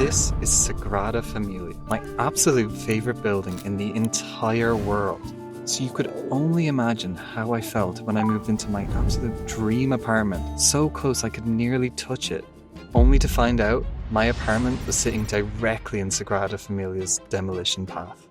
This is Sagrada Familia, my absolute favorite building in the entire world. So you could only imagine how I felt when I moved into my absolute dream apartment, so close I could nearly touch it, only to find out my apartment was sitting directly in Sagrada Familia's demolition path.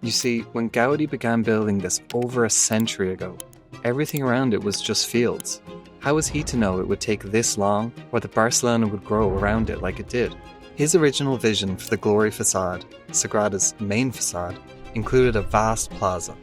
You see, when Gaudi began building this over a century ago, everything around it was just fields. How was he to know it would take this long, or that Barcelona would grow around it like it did? His original vision for the Glory facade, Sagrada's main facade, included a vast plaza,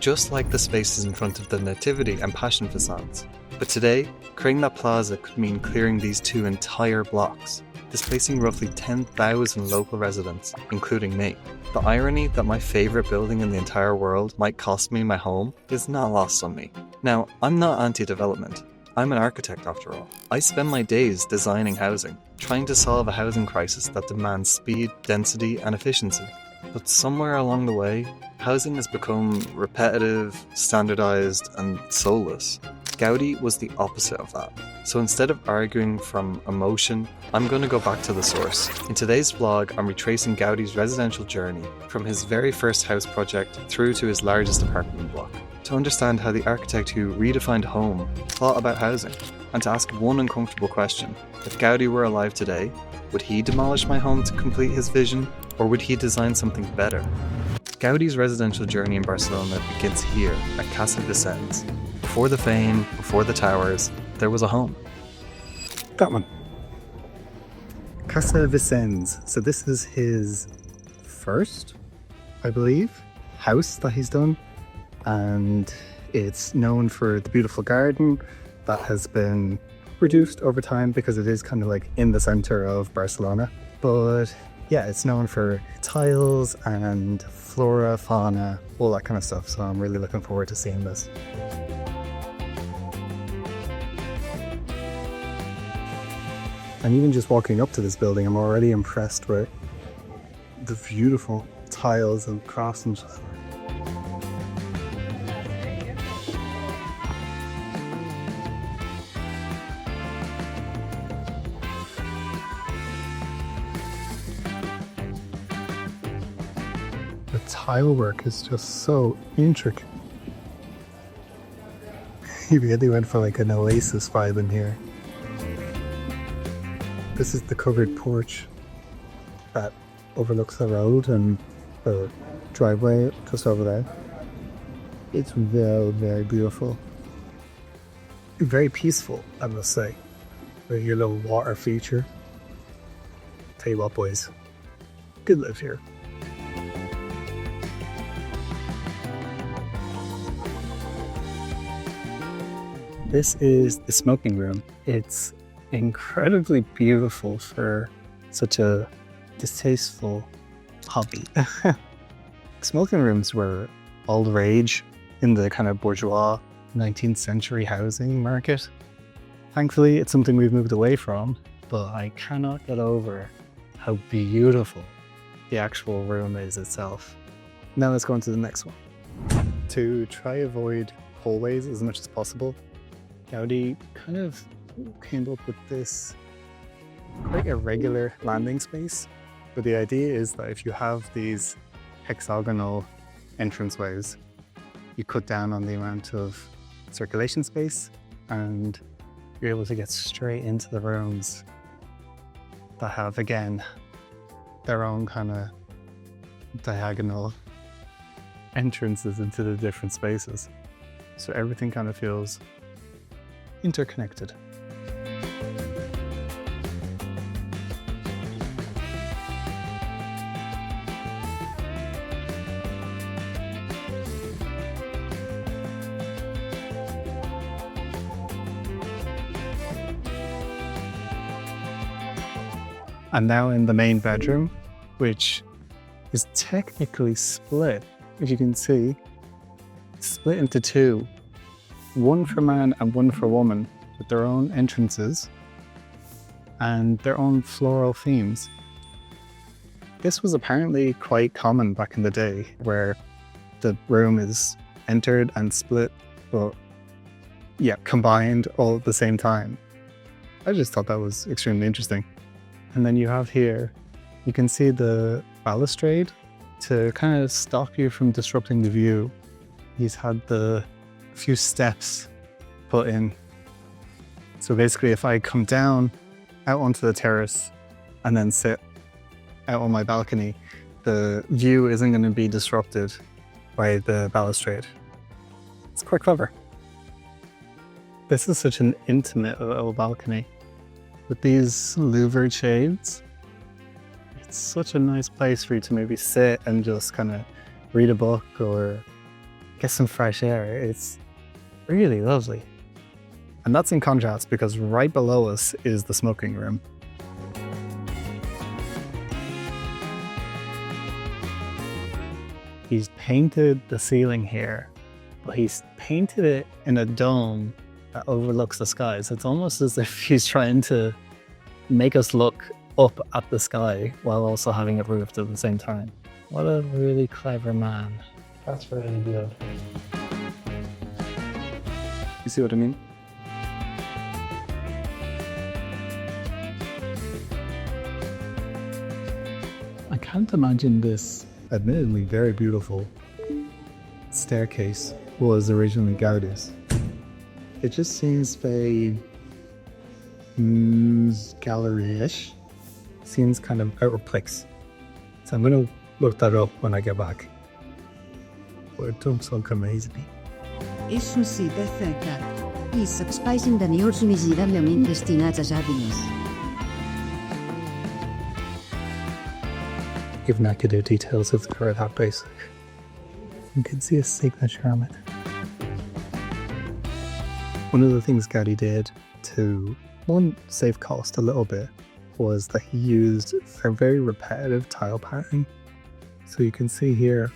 just like the spaces in front of the Nativity and Passion facades. But today, clearing that plaza could mean clearing these two entire blocks, displacing roughly 10,000 local residents, including me. The irony that my favourite building in the entire world might cost me my home is not lost on me. Now, I'm not anti-development. I'm an architect after all. I spend my days designing housing, trying to solve a housing crisis that demands speed, density, and efficiency. But somewhere along the way, housing has become repetitive, standardized, and soulless. Gaudi was the opposite of that. So instead of arguing from emotion, I'm going to go back to the source. In today's vlog, I'm retracing Gaudi's residential journey from his very first house project through to his largest apartment block, to understand how the architect who redefined home thought about housing, and to ask one uncomfortable question. If Gaudi were alive today, would he demolish my home to complete his vision, or would he design something better? Gaudi's residential journey in Barcelona begins here at Casa Vicens. Before the fame, before the towers, there was a home. That one. Casa Vicens. So this is his first, I believe, house that he's done. And it's known for the beautiful garden that has been reduced over time because it is kind of like in the center of Barcelona. But yeah, it's known for tiles and flora, fauna, all that kind of stuff. So I'm really looking forward to seeing this. And even just walking up to this building, I'm already impressed with the beautiful tiles and craftsmanship. The tile work is just so intricate. He really went for like an Oasis vibe in here. This is the covered porch that overlooks the road and the driveway just over there. It's very, very beautiful. Very peaceful, I must say. With your little water feature. Tell you what, boys, could live here. This is the smoking room. It's incredibly beautiful for such a distasteful hobby. Smoking rooms were all the rage in the kind of bourgeois 19th century housing market. Thankfully, it's something we've moved away from, but I cannot get over how beautiful the actual room is itself. Now let's go on to the next one. To try avoid hallways as much as possible, Gaudi kind of came up with this quite irregular landing space. But the idea is that if you have these hexagonal entranceways, you cut down on the amount of circulation space and you're able to get straight into the rooms that have, again, their own kind of diagonal entrances into the different spaces. So everything kind of feels interconnected. And now in the main bedroom, which is technically split, if you can see, split into two. One for man and one for woman, with their own entrances and their own floral themes. This was apparently quite common back in the day, where the room is entered and split, but yeah, combined all at the same time. I just thought that was extremely interesting. And then you have here You can see the balustrade to kind of stop you from disrupting the view. He's had the few steps put in. So basically, if I come down out onto the terrace and then sit out on my balcony, the view isn't going to be disrupted by the balustrade. It's quite clever. This is such an intimate little balcony with these louvered shades. It's such a nice place for you to maybe sit and just kind of read a book or get some fresh air. It's really lovely. And that's in contrast because right below us is the smoking room. He's painted the ceiling here, but he's painted it in a dome that overlooks the sky. So it's almost as if he's trying to make us look up at the sky while also having it roofed at the same time. What a really clever man. That's really beautiful. You see what I mean? I can't imagine this admittedly very beautiful staircase was originally Gaudis. It just seems very gallery-ish. Seems kind of out of place. So I'm going to look that up when I get back. But it does look amazing. És un site cercat. I subspacing de niurs miserablement destinats a jardiners. Even I could do details of the car that basic. You can see a signature on it. One of the things Gaudi did to, one, save cost a little bit was that he used a very repetitive tile pattern. So you can see here,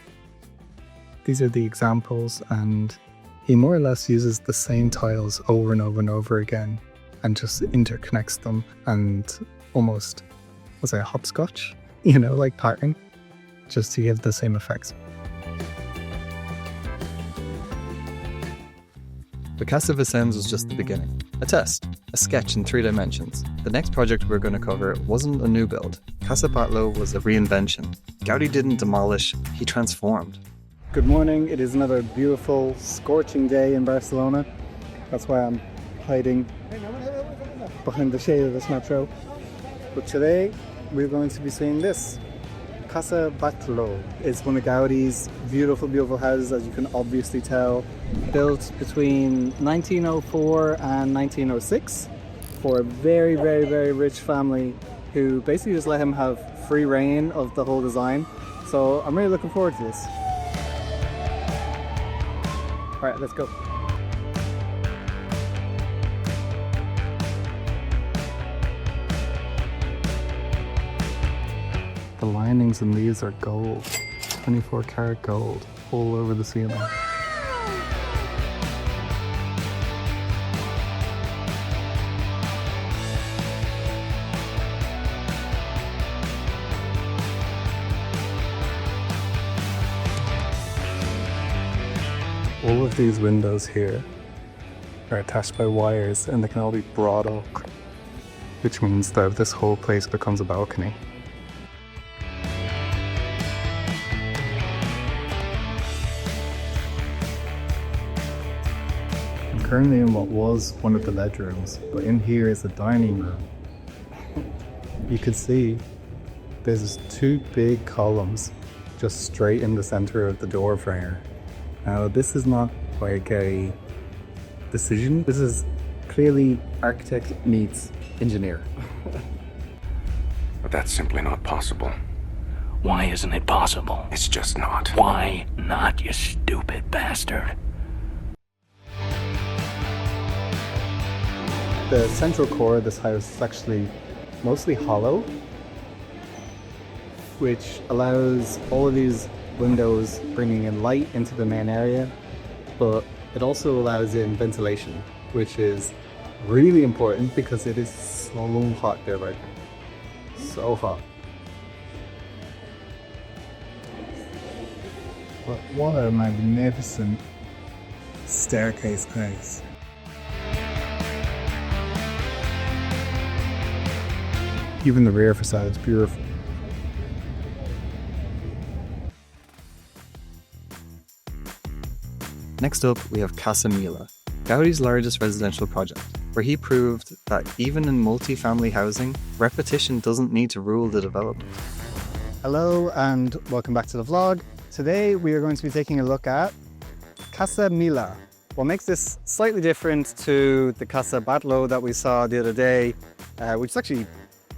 these are the examples, and he more or less uses the same tiles over and over and over again and just interconnects them and almost, was it a hopscotch? You know, like pattern, just to give the same effects. The Casa Vicens was just the beginning. A test, a sketch in 3 dimensions. The next project we're going to cover wasn't a new build. Casa Batllo was a reinvention. Gaudi didn't demolish, he transformed. Good morning, it is another beautiful, scorching day in Barcelona. That's why I'm hiding behind the shade of this metro. But today, we're going to be seeing this. Casa Batllo. It's one of Gaudi's beautiful, beautiful houses, as you can obviously tell. Built between 1904 and 1906 for a very, very, very rich family who basically just let him have free reign of the whole design. So I'm really looking forward to this. All right, let's go. The linings in these are gold, 24 karat gold, all over the ceiling. All of these windows here are attached by wires and they can all be brought up, which means that this whole place becomes a balcony. Currently in what was one of the bedrooms, but in here is the dining room. You can see there's 2 big columns just straight in the center of the door frame. Now this is not like a decision, this is clearly architect meets engineer. But that's simply not possible. Why isn't it possible? It's just not. Why not, you stupid bastard? The central core of this house is actually mostly hollow, which allows all of these windows bringing in light into the main area, but it also allows in ventilation, which is really important because it is so hot there right now. So hot. But what a magnificent staircase place. Even the rear facade is beautiful. Next up, we have Casa Mila, Gaudi's largest residential project, where he proved that even in multi-family housing, repetition doesn't need to rule the development. Hello and welcome back to the vlog. Today we are going to be taking a look at Casa Mila. What makes this slightly different to the Casa Batllo that we saw the other day, which is actually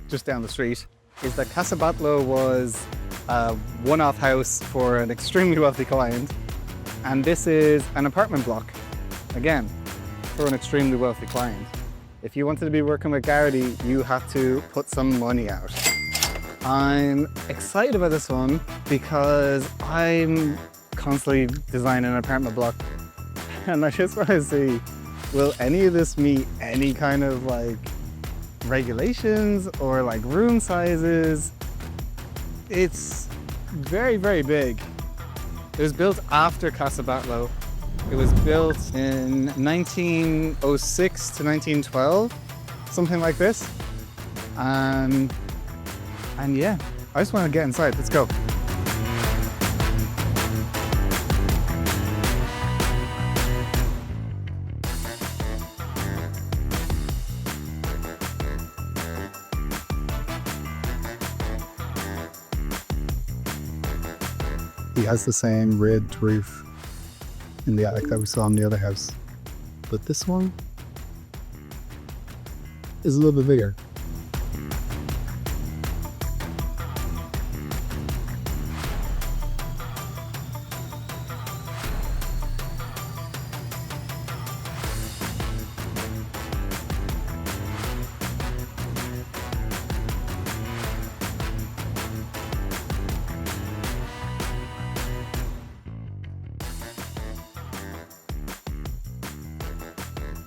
just down the street, is that Casa Batllo was a one-off house for an extremely wealthy client, and this is an apartment block, again, for an extremely wealthy client. If you wanted to be working with Gaudi, you have to put some money out. I'm excited about this one because I'm constantly designing an apartment block, and I just want to see, will any of this meet any kind of like regulations or like room sizes? It's very, very big. It was built after Casa Batllo. It was built in 1906 to 1912, something like this. And yeah, I just want to get inside. Let's go. He has the same red roof in the attic that we saw in the other house, but this one is a little bit bigger.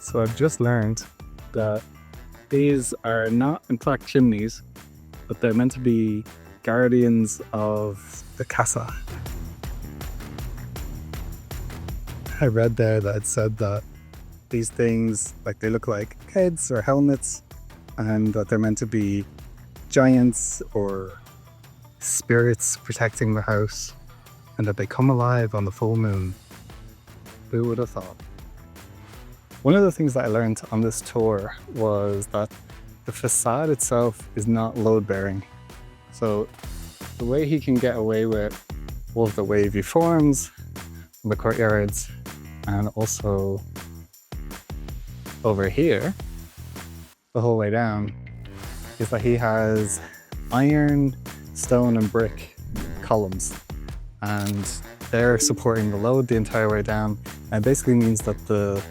So I've just learned that these are not in fact chimneys, but they're meant to be guardians of the casa. I read there that it said that these things, like, they look like heads or helmets, and that they're meant to be giants or spirits protecting the house, and that they come alive on the full moon. Who would have thought? One of the things that I learned on this tour was that the facade itself is not load-bearing. So the way he can get away with all of the wavy forms, the courtyards, and also over here, the whole way down, is that he has iron, stone, and brick columns, and they're supporting the load the entire way down. And it basically means that the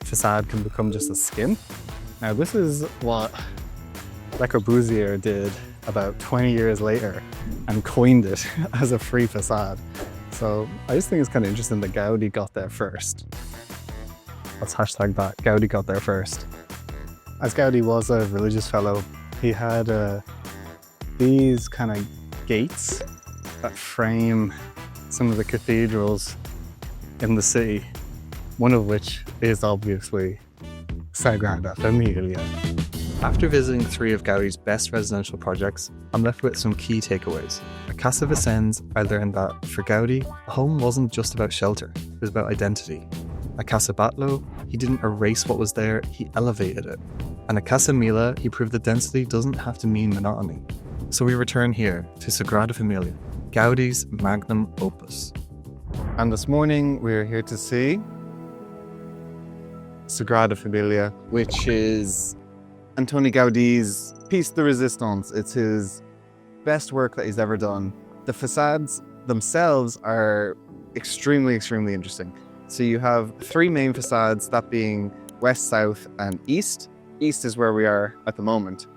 facade can become just a skin. Now this is what Le Corbusier did about 20 years later and coined it as a free facade. So I just think it's kind of interesting that Gaudi got there first. Let's hashtag that, Gaudi got there first. As Gaudi was a religious fellow, he had these kind of gates that frame some of the cathedrals in the city, one of which is obviously Sagrada Familia. After visiting three of Gaudi's best residential projects, I'm left with some key takeaways. At Casa Vicens, I learned that for Gaudi, a home wasn't just about shelter, it was about identity. At Casa Batllo, he didn't erase what was there, he elevated it. And at Casa Mila, he proved that density doesn't have to mean monotony. So we return here to Sagrada Familia, Gaudi's magnum opus. And this morning we're here to see Sagrada Familia, which is Antoni Gaudi's piece de resistance. It's his best work that he's ever done. The facades themselves are extremely, extremely interesting. So you have three main facades, that being west, south, and east. East is where we are at the moment.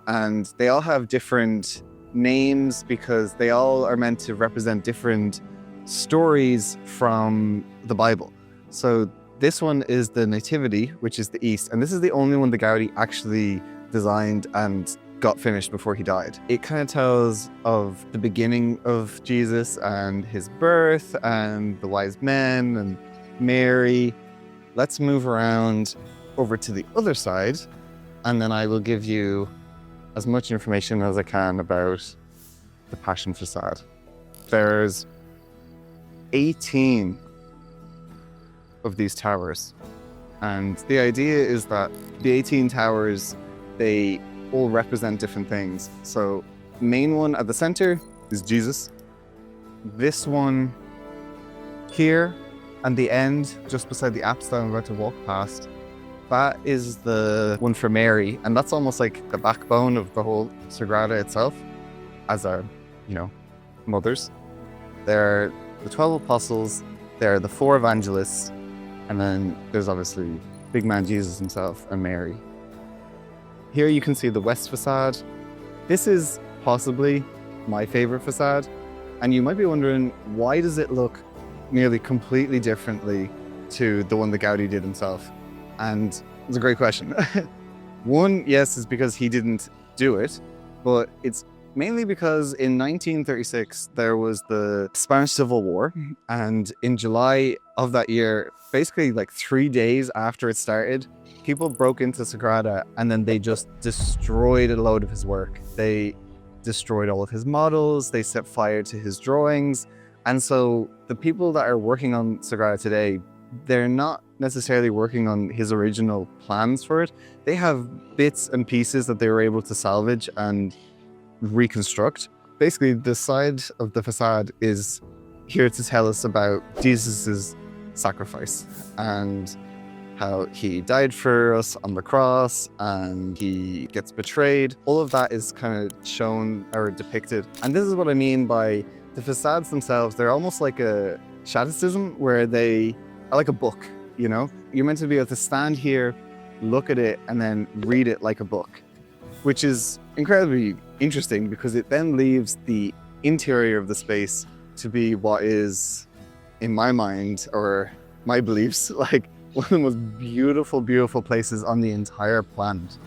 And they all have different names because they all are meant to represent different stories from the Bible. So this one is the Nativity, which is the east, and this is the only one that Gaudi actually designed and got finished before he died. It kind of tells of the beginning of Jesus and his birth and the wise men and Mary. Let's move around over to the other side, and then I will give you as much information as I can about the Passion facade. There's 18 of these towers. And the idea is that the 18 towers, they all represent different things. So main one at the center is Jesus. This one here and the end, just beside the apse that I'm about to walk past, that is the one for Mary. And that's almost like the backbone of the whole Sagrada itself, as our, mothers. They're the 12 apostles, they're the 4 evangelists, and then there's obviously big man Jesus himself and Mary. Here you can see the west facade. This is possibly my favorite facade. And you might be wondering, why does it look nearly completely differently to the one that Gaudi did himself? And it's a great question. One, yes, is because he didn't do it, but it's mainly because in 1936, there was the Spanish Civil War. And in July of that year, basically like 3 days after it started, people broke into Sagrada and then they just destroyed a load of his work. They destroyed all of his models, they set fire to his drawings. And so the people that are working on Sagrada today, they're not necessarily working on his original plans for it. They have bits and pieces that they were able to salvage and reconstruct. Basically, the side of the facade is here to tell us about Jesus's sacrifice and how he died for us on the cross and he gets betrayed. All of that is kind of shown or depicted. And this is what I mean by the facades themselves. They're almost like a Shadicism where they are like a book, You're meant to be able to stand here, look at it, and then read it like a book, which is incredibly interesting because it then leaves the interior of the space to be what is, in my mind, or my beliefs, like one of the most beautiful, beautiful places on the entire planet.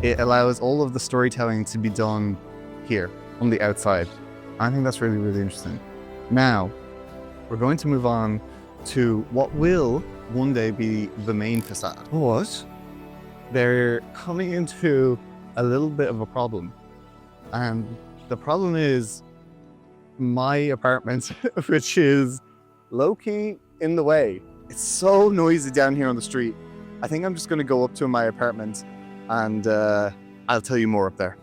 It allows all of the storytelling to be done here on the outside. I think that's really, really interesting. Now, we're going to move on to what will one day be the main facade. But they're coming into a little bit of a problem. And the problem is my apartment, which is low-key in the way. It's so noisy down here on the street. I think I'm just going to go up to my apartment and I'll tell you more up there.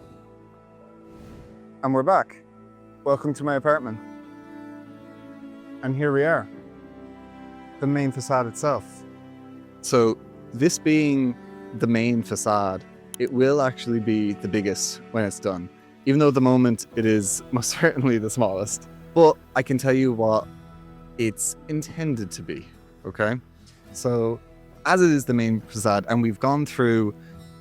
And we're back. Welcome to my apartment. And here we are, the main facade itself. So this being the main facade, it will actually be the biggest when it's done, even though at the moment it is most certainly the smallest. But I can tell you what it's intended to be, okay? So as it is the main facade, and we've gone through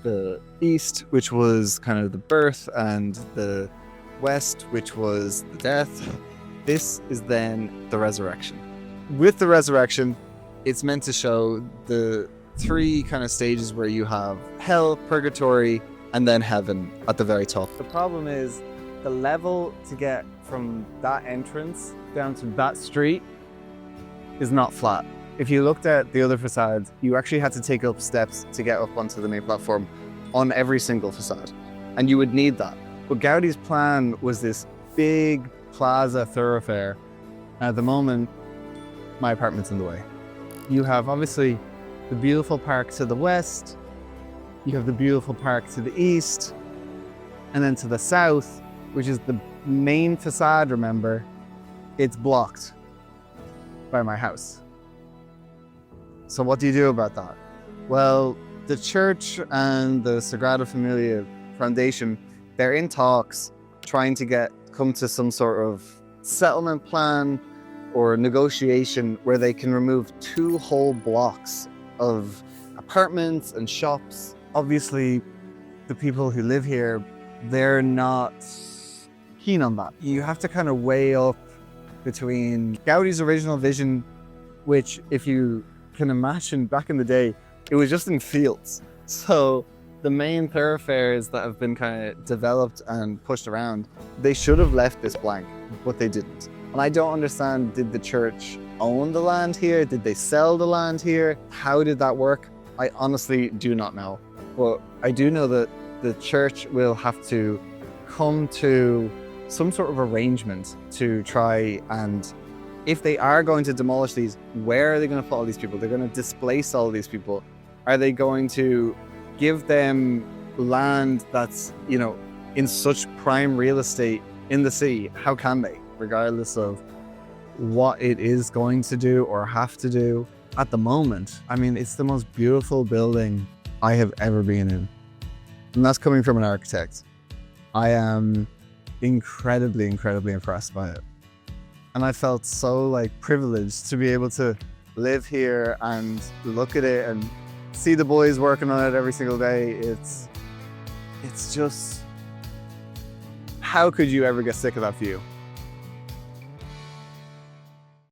the east, which was kind of the birth, and the west, which was the death. This is then the resurrection. With the resurrection, it's meant to show the 3 kind of stages where you have hell, purgatory, and then heaven at the very top. The problem is the level to get from that entrance down to that street is not flat. If you looked at the other facades, you actually had to take up steps to get up onto the main platform on every single facade. And you would need that. But Gaudi's plan was this big plaza thoroughfare. At the moment, my apartment's in the way. You have obviously the beautiful park to the west, you have the beautiful park to the east, and then to the south, which is the main facade, remember, it's blocked by my house. So what do you do about that? Well, the church and the Sagrada Familia Foundation, they're in talks trying to come to some sort of settlement plan or negotiation where they can remove 2 whole blocks of apartments and shops. Obviously, the people who live here, they're not keen on that. You have to kind of weigh up between Gaudi's original vision, which, if you can imagine, back in the day, it was just in fields. So the main thoroughfares that have been kind of developed and pushed around, they should have left this blank, but they didn't. And I don't understand, did the church own the land here? Did they sell the land here? How did that work? I honestly do not know. But I do know that the church will have to come to some sort of arrangement to try and, if they are going to demolish these, where are they going to put all these people? They're going to displace all these people. Are they going to give them land that's, you know, in such prime real estate in the city? How can they, regardless of what it is going to do or have to do? At the moment, I mean, it's the most beautiful building I have ever been in. And that's coming from an architect. I am incredibly impressed by it. And I felt so like privileged to be able to live here and look at it and see the boys working on it every single day. It's just, how could you ever get sick of that view?